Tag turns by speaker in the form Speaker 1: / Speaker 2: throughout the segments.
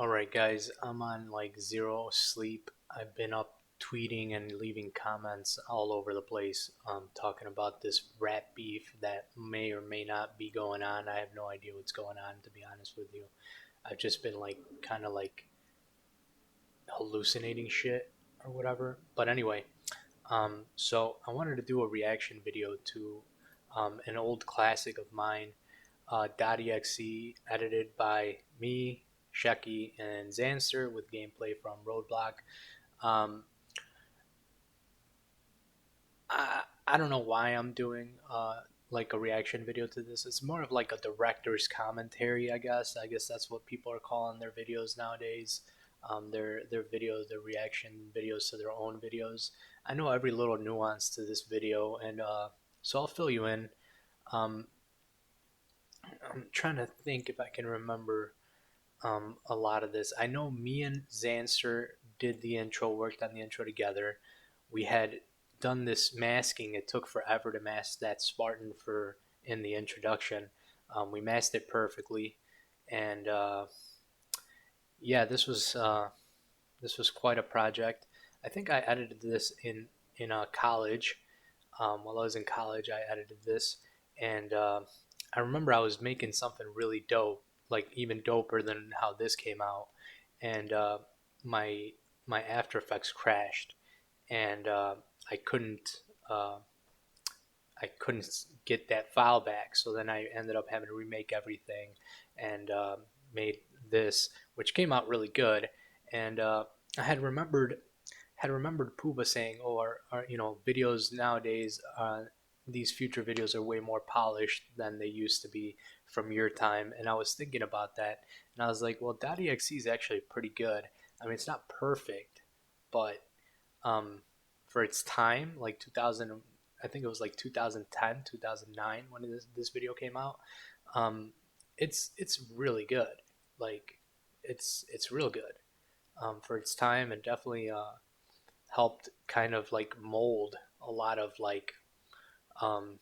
Speaker 1: Alright guys, I'm on like zero sleep. I've been up tweeting and leaving comments all over the place, talking about this rat beef that may or may not be going on. I have no idea what's going on, to be honest with you. I've just been like kind of like hallucinating shit or whatever. But anyway, so I wanted to do a reaction video to an old classic of mine, .exe, edited by me, Shecky, and Zanster, with gameplay from Roadblock. Um, I don't know why I'm doing like a reaction video to this. It's more of like a director's commentary, I guess. I guess that's what people are calling their videos nowadays. Their videos, their reaction videos to their own videos. I know every little nuance to this video, and so I'll fill you in. Um, I'm trying to think if I can remember a lot of this. I know me and Zanster did the intro, worked on the intro together. We had done this masking. It took forever to mask that Spartan for in the introduction. We masked it perfectly, and yeah, this was quite a project. I think I edited this in college. While I was in college, I edited this, and I remember I was making something really dope, like even doper than how this came out, and my my After Effects crashed, and I couldn't uh, I couldn't get that file back. So then I ended up having to remake everything, and made this, which came out really good. And I had remembered Puba saying, "Oh, videos nowadays, these future videos are way more polished than they used to be from your time." And I was thinking about that, and I was like, "Well, .exe is actually pretty good. I mean, it's not perfect, but um, for its time, like 2000, I think it was like 2010, 2009 when this video came out. Um, it's really good. Like, it's real good for its time, and definitely helped kind of like mold a lot of like um,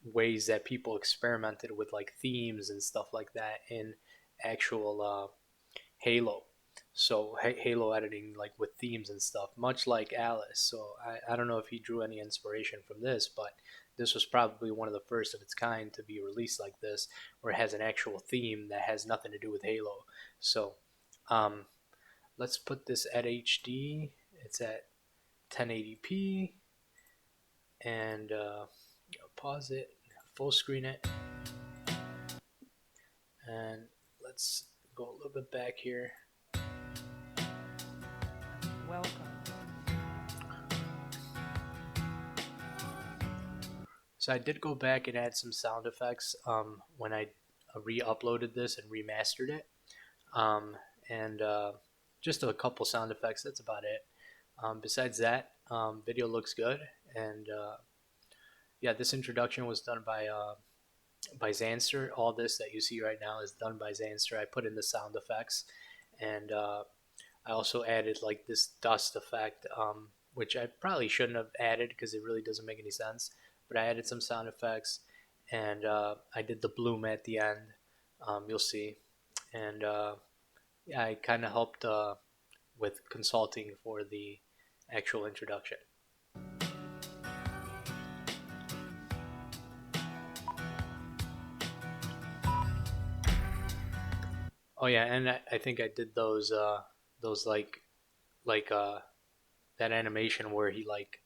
Speaker 1: ways that people experimented with like themes and stuff like that in actual Halo. So Halo editing like with themes and stuff, much like Alice. So I don't know if he drew any inspiration from this, but this was probably one of the first of its kind to be released like this, where it has an actual theme that has nothing to do with Halo. So um, let's put this at HD. It's at 1080p, and pause it, full screen it, and let's go a little bit back here.
Speaker 2: Welcome.
Speaker 1: So I did go back and add some sound effects when I re-uploaded this and remastered it, um, and just a couple sound effects. That's about it. Besides that, video looks good, and yeah, this introduction was done by Zanster. All this that you see right now is done by Zanster. I put in the sound effects, and I also added like this dust effect, which I probably shouldn't have added because it really doesn't make any sense. But I added some sound effects, and I did the bloom at the end. You'll see, and yeah, I kind of helped with consulting for the actual introduction. Oh yeah, and I think I did those like that animation where he like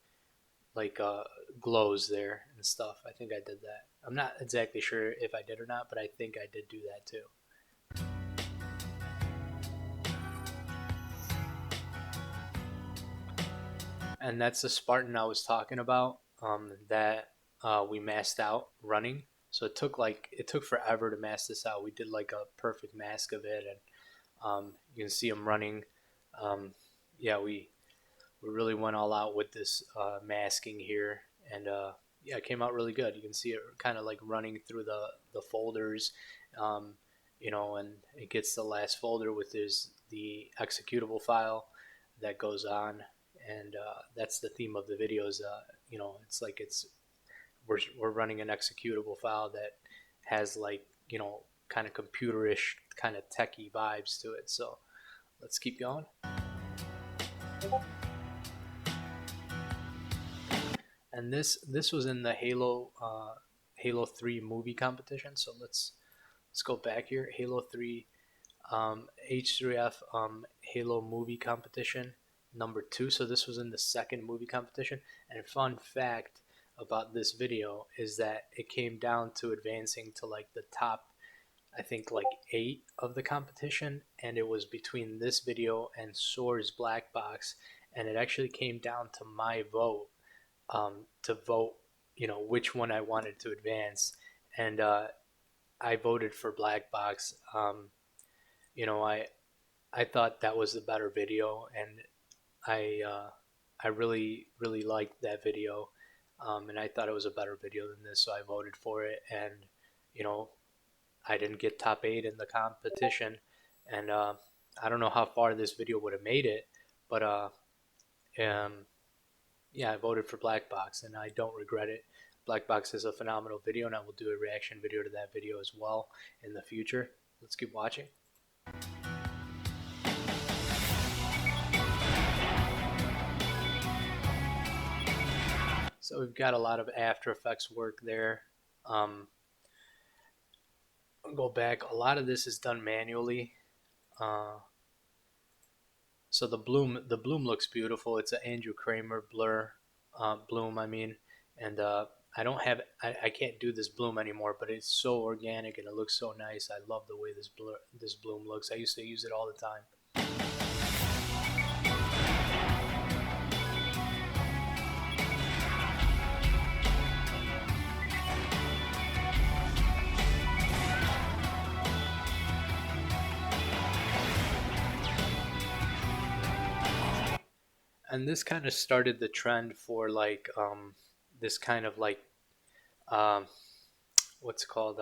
Speaker 1: glows there and stuff. I think I did that. I'm not exactly sure if I did or not, but I think I did do that too. And that's the Spartan I was talking about, that we masked out running. So it took forever to mask this out. We did like a perfect mask of it, and you can see him running. Yeah, we really went all out with this masking here, and yeah, it came out really good. You can see it kind of like running through the folders, um, and it gets the last folder with the executable file that goes on, and that's the theme of the videos. It's like we're running an executable file that has like kind of computerish, kind of techie vibes to it. So Let's keep going. And this was in the Halo 3 movie competition. So let's go back here. Halo 3 H3F Halo movie competition number 2. So this was in the second movie competition. And fun fact about this video is that it came down to advancing to like the top, I think like 8 of the competition, and it was between this video and Soar's Black Box, and it actually came down to my vote, to vote, which one I wanted to advance, and I voted for Black Box. You know, I thought that was the better video, and I really liked that video, and I thought it was a better video than this, so I voted for it, and you know, I didn't get top 8 in the competition, and I don't know how far this video would have made it, but um, yeah, I voted for Black Box, and I don't regret it. Black Box is a phenomenal video, and I will do a reaction video to that video as well in the future. Let's keep watching. So we've got a lot of After Effects work there. I'll go back. A lot of this is done manually. So the bloom looks beautiful. It's an Andrew Kramer blur, bloom. I mean, and I don't have I can't do this bloom anymore, but it's so organic and it looks so nice. I love the way this bloom looks. I used to use it all the time. And this kind of started the trend for like this kind of like um, what's called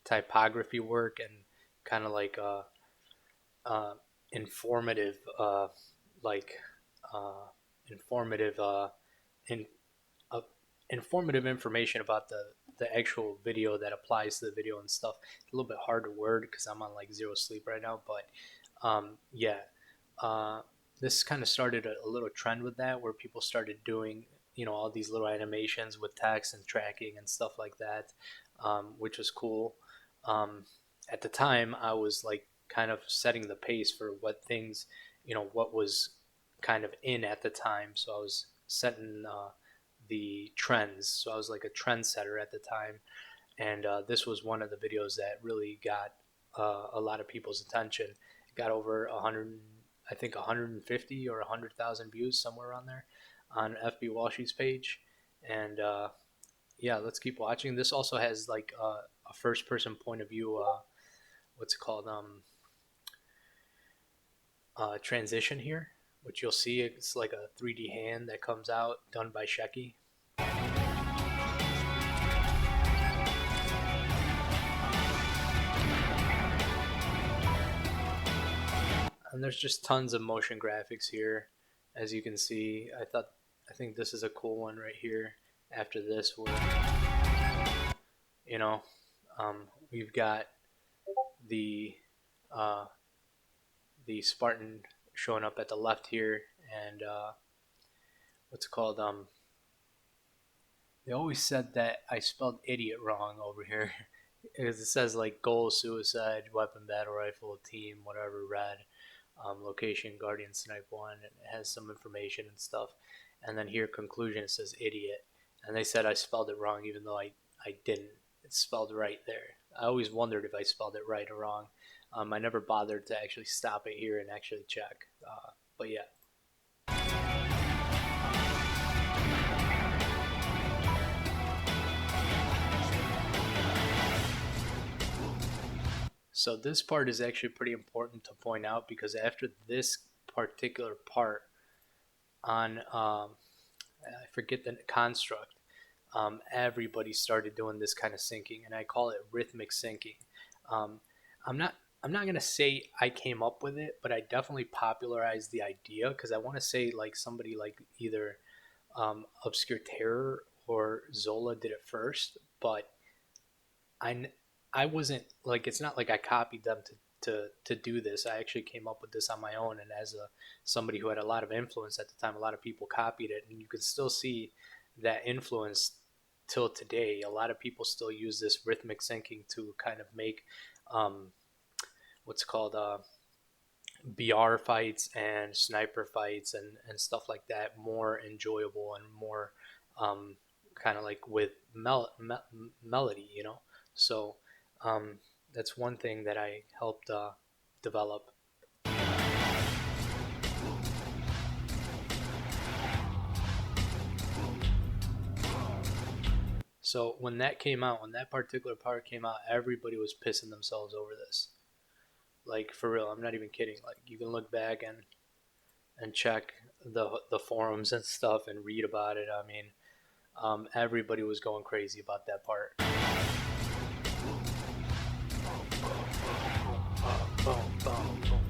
Speaker 1: typography work, and kind of like uh, informative like uh, informative in, uh, informative information about the actual video that applies to the video and stuff. It's a little bit hard to word because I'm on like zero sleep right now, but yeah, uh, this kind of started a little trend with that, where people started doing all these little animations with text and tracking and stuff like that, which was cool. Um, at the time, I was like kind of setting the pace for what things, what was kind of in at the time. So I was setting the trends. So I was like a trendsetter at the time, and this was one of the videos that really got a lot of people's attention. It got over 100, I think 150 or 100,000 views, somewhere around there, on FB Wall Street's page. And yeah, let's keep watching. This also has like a first-person point of view. What's it called? Transition here, which you'll see. It's like a 3D hand that comes out, done by Shecky. And there's just tons of motion graphics here, as you can see. I think this is a cool one right here. After this, where you know we've got the uh, the Spartan showing up at the left here, and what's it called? They always said that I spelled idiot wrong over here. Because it says like goal, suicide, weapon, battle rifle, team, whatever, red, location, guardian, snipe one. And it has some information and stuff. And then here, conclusion, it says idiot. And they said I spelled it wrong, even though I didn't. It's spelled right there. I always wondered if I spelled it right or wrong. I never bothered to actually stop it here and actually check. But yeah. So this part is actually pretty important to point out, because after this particular part on, I forget the construct, everybody started doing this kind of syncing, and I call it rhythmic syncing. Um, I'm not I'm not gonna say I came up with it, but I definitely popularized the idea, because I want to say like somebody like either Obscure Terror or Zola did it first, but I I wasn't like, it's not like I copied them to do this. I actually came up with this on my own, and as a somebody who had a lot of influence at the time, a lot of people copied it, and you can still see that influence till today. A lot of people still use this rhythmic syncing to kind of make um, what's called BR fights and sniper fights and stuff like that more enjoyable and more um, kind of like with melody, you know. So um, that's one thing that I helped develop. So when that came out, when that particular part came out, everybody was pissing themselves over this. Like for real, I'm not even kidding. Like you can look back and check the forums and stuff and read about it. I mean, everybody was going crazy about that part. Boom, boom, boom,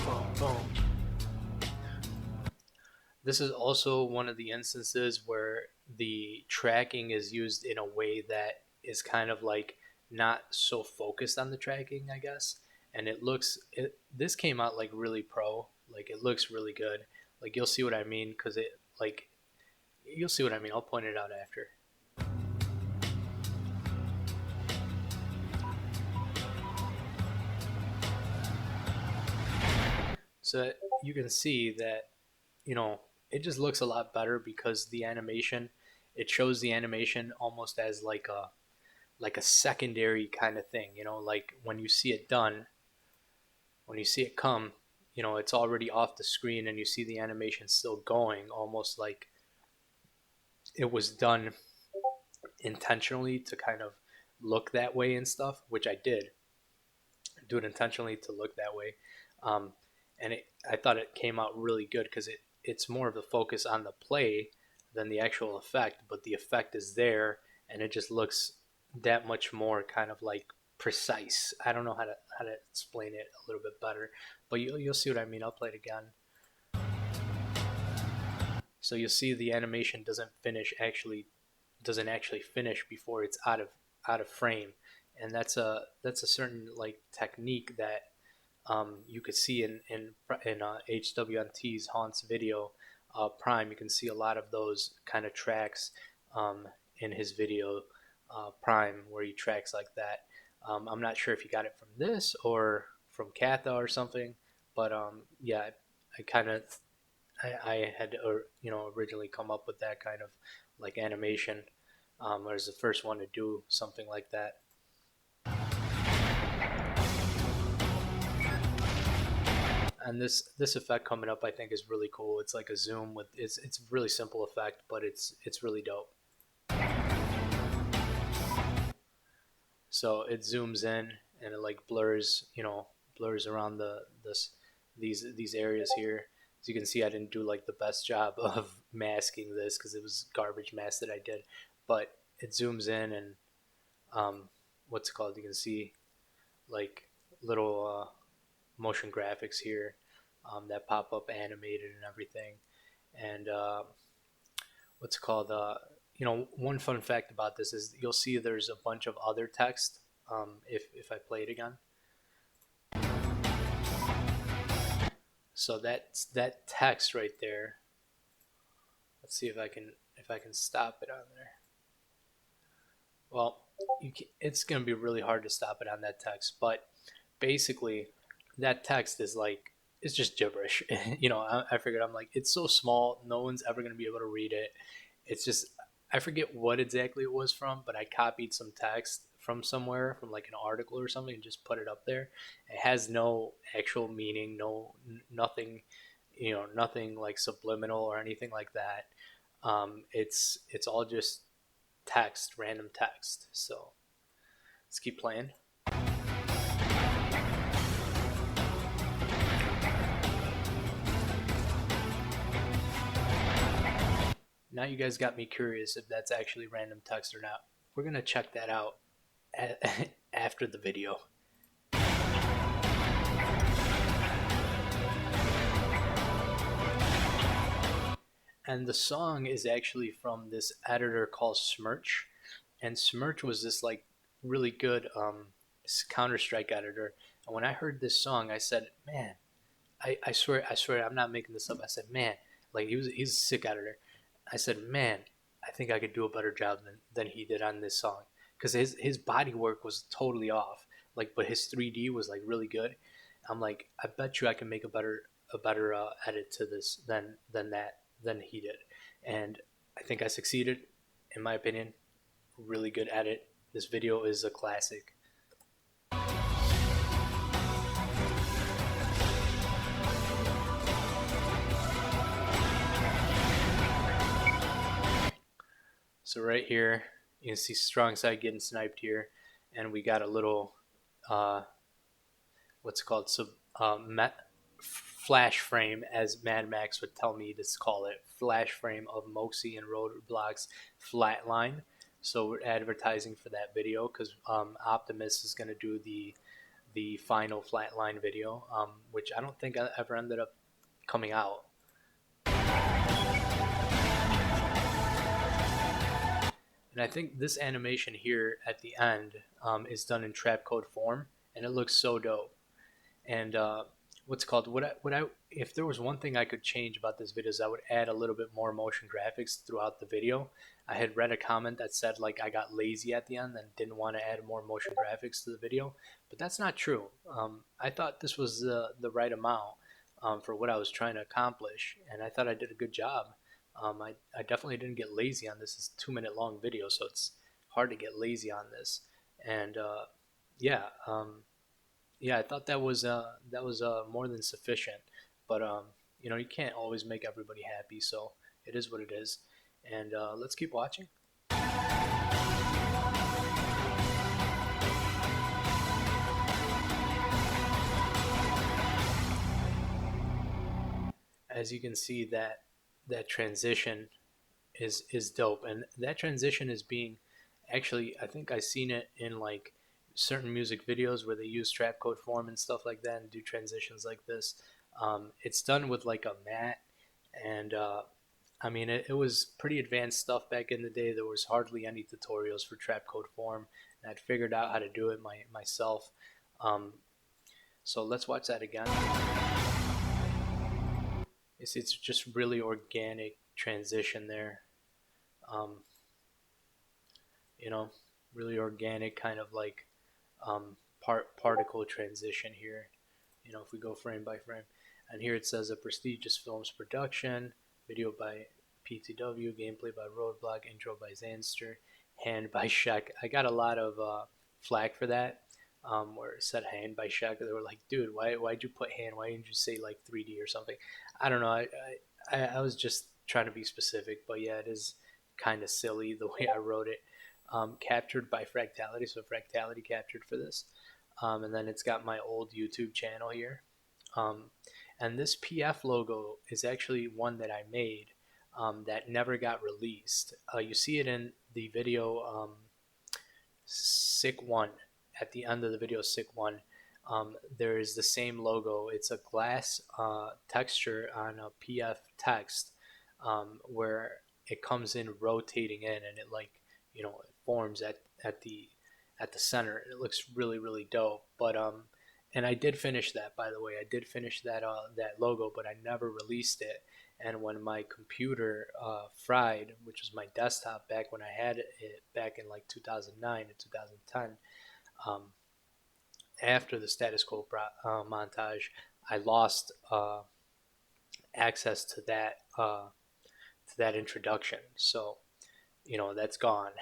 Speaker 1: boom, boom. This is also one of the instances where the tracking is used in a way that is kind of like not so focused on the tracking, I guess. And this came out like really pro, like it looks really good. Like you'll see what I mean because it like you'll see what I mean. I'll point it out after. So you can see that, you know, it just looks a lot better because the animation, it shows the animation almost as like a secondary kind of thing, you know, like when you see it done, when you see it come, you know, it's already off the screen and you see the animation still going, almost like it was done intentionally to kind of look that way and stuff, which I did do it intentionally to look that way. Um, and I thought it came out really good because it's more of a focus on the play than the actual effect, but the effect is there and it just looks that much more kind of like precise. I don't know how to explain it a little bit better, but you'll see what I mean. I'll play it again. So you'll see the animation doesn't actually finish before it's out of frame, and that's a certain like technique that you could see in HWNT's Haunt's video Prime. You can see a lot of those kind of tracks in his video Prime where he tracks like that. I'm not sure if he got it from this or from Katha or something, but yeah, I kind of I had originally come up with that kind of like animation. I was the first one to do something like that. And this effect coming up I think is really cool. It's like a zoom with it's a really simple effect, but it's really dope. So it zooms in and it like blurs, blurs around these areas here. As you can see, I didn't do like the best job of masking this because it was garbage mask that I did, but it zooms in and what's it called? You can see like little motion graphics here that pop up animated and everything. And what's it called? One fun fact about this is you'll see there's a bunch of other text if I play it again. So that's that text right there. Let's see if I can stop it on there. Well, it's going to be really hard to stop it on that text, but basically that text is like it's just gibberish. I figured I'm like it's so small, no one's ever going to be able to read it. It's just I forget what exactly it was from, but I copied some text from somewhere, from like an article or something, and just put it up there. It has no actual meaning, nothing, nothing like subliminal or anything like that. It's all just text, random text. So let's keep playing. Now you guys got me curious if that's actually random text or not. We're going to check that out after the video. And the song is actually from this editor called Smirch. And Smirch was this like really good Counter-Strike editor And when I heard this song, I said, man, I swear, I'm not making this up. I said, man, like he's a sick editor. I said, man, I think I could do a better job than he did on this song because his body work was totally off. Like, but his 3D was like really good. I'm like, I bet you I can make a better edit to this than he did, and I think I succeeded. In my opinion, really good edit. This video is a classic. So right here, you can see strong side getting sniped here, and we got a little uh, what's it called flash frame, as Mad Max would tell me to call it, flash frame of Moxie and Roadblock's Flatline. So we're advertising for that video because Optimus is going to do the final Flatline video, which I don't think I ever ended up coming out. And I think this animation here at the end is done in trap code form, and it looks so dope. And what's called what I if there was one thing I could change about this video is I would add a little bit more motion graphics throughout the video. I had read a comment that said like I got lazy at the end and didn't want to add more motion graphics to the video, but that's not true. I thought this was the right amount for what I was trying to accomplish, and I thought I did a good job. I definitely didn't get lazy on this. It's a 2 minute long video, so it's hard to get lazy on this. And yeah, yeah, I thought that was more than sufficient. But you can't always make everybody happy, so it is what it is. And let's keep watching. As you can see, that transition is dope, and that transition is being actually, I think I seen it in like certain music videos where they use trap code form and stuff like that and do transitions like this. It's done with like a mat, and I mean it was pretty advanced stuff back in the day. There was hardly any tutorials for trap code form, and I'd figured out how to do it myself. um, so let's watch that again. It's just really organic transition there. um, you know, really organic kind of like particle transition here. If we go frame by frame, and here it says a prestigious films production, video by pTw, gameplay by Roadblock, intro by Zanster, hand by Shek. I got a lot of flack for that, where it said hand by Shek. They were like, dude, why'd you put hand? Why didn't you say like 3D or something? I don't know. I was just trying to be specific, but yeah, it is kind of silly the way I wrote it. Captured by Fragtality, so Fragtality captured for this. And then it's got my old YouTube channel here. Um, and this PF logo is actually one that I made that never got released. You see it in the video Sick 1. At the end of the video Sick 1, there is the same logo. It's a glass texture on a PF text, where it comes in rotating in, and it like it forms at the center. It looks really really dope. But and I did finish that, by the way. I did finish that logo, but I never released it. And when my computer fried, which was my desktop back when I had it back in like 2009 to 2010, um, after the status quo montage, I lost access to that introduction. So that's gone.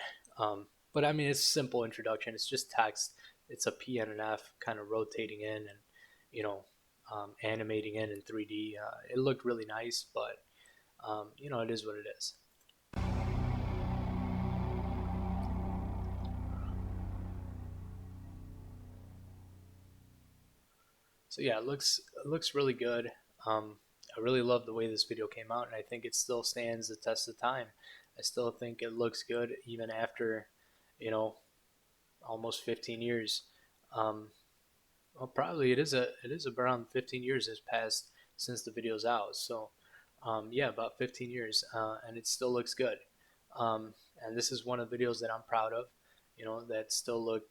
Speaker 1: But I mean, it's a simple introduction. It's just text. It's a P and an F kind of rotating in and animating in 3D. It looked really nice, but it is what it is. So yeah, it looks really good. I really love the way this video came out, and I think it still stands the test of time. I still think it looks good even after, you know, almost 15 years. Um, well, probably it is around 15 years has passed since the video's out. So, yeah, about 15 years, and it still looks good. And this is one of the videos that I'm proud of. That still look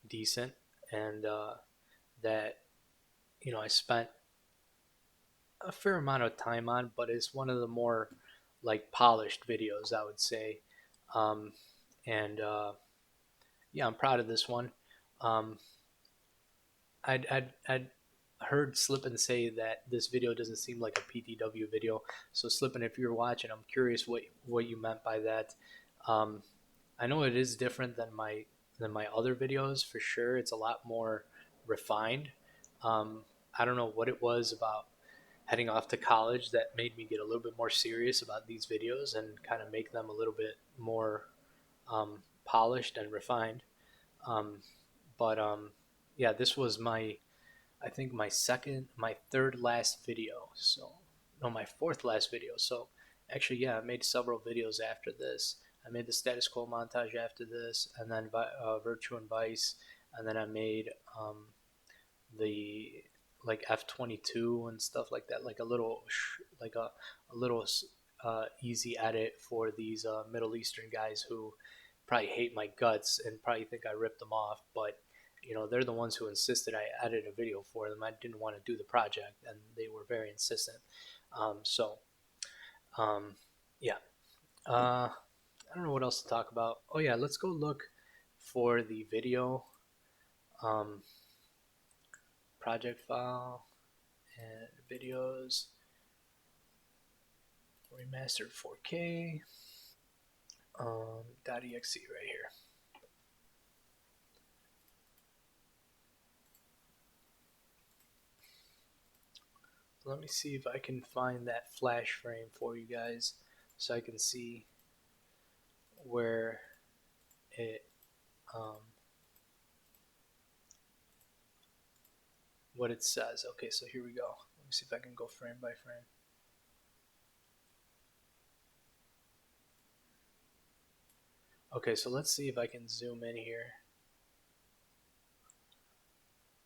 Speaker 1: decent, and that I spent a fair amount of time on, but it's one of the more like polished videos, I would say. Um, and Yeah, I'm proud of this one. Um, I'd heard Slippin say that this video doesn't seem like a pTw video. So Slippin, if you're watching, I'm curious what you meant by that. Um, I know it is different than my other videos for sure. It's a lot more refined. Um, I don't know what it was about heading off to college that made me get a little bit more serious about these videos and kind of make them a little bit more polished and refined. Um, but Yeah, this was I think my third last video. So, no, my fourth last video. So, actually, yeah, I made several videos after this. I made the status quo montage after this, and then Virtue and Vice, and then I made the like F-22 and stuff like that, like a a little easy edit for these Middle Eastern guys who probably hate my guts and probably think I ripped them off, but they're the ones who insisted I edit a video for them. I didn't want to do the project, and they were very insistent. So um, yeah, I don't know what else to talk about. Oh yeah, let's go look for the video um, project file and videos remastered 4K .exe right here. So let me see if I can find that flash frame for you guys so I can see where it um, what it says. Okay, so here we go. Let me see if I can go frame by frame. Okay, so let's see if I can zoom in here.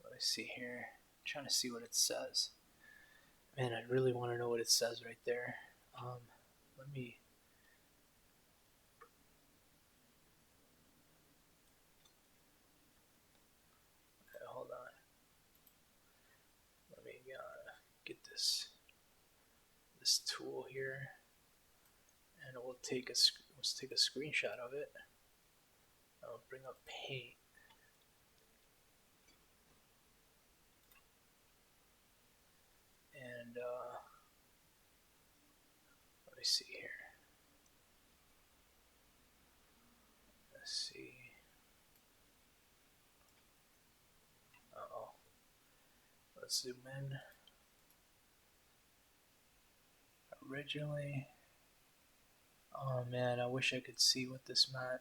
Speaker 1: Let me see here. I'm trying to see what it says. Man, I really want to know what it says right there. Let me. Okay, hold on. Let me get this tool here, and let's take a screenshot of it. I'll bring up Paint. And let me see here. Let's see. Uh-oh. Let's zoom in. Originally, oh man, I wish I could see what this meant.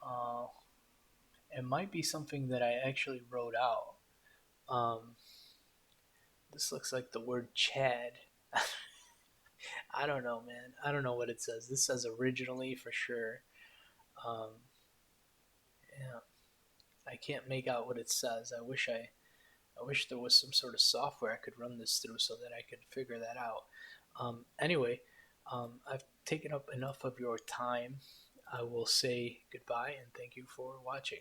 Speaker 1: Uh, it might be something that I actually wrote out. Um, this looks like the word Chad. I don't know, man. I don't know what it says. This says originally for sure. Um, yeah, I can't make out what it says. I wish there was some sort of software I could run this through so that I could figure that out. Anyway, I've taken up enough of your time. I will say goodbye and thank you for watching.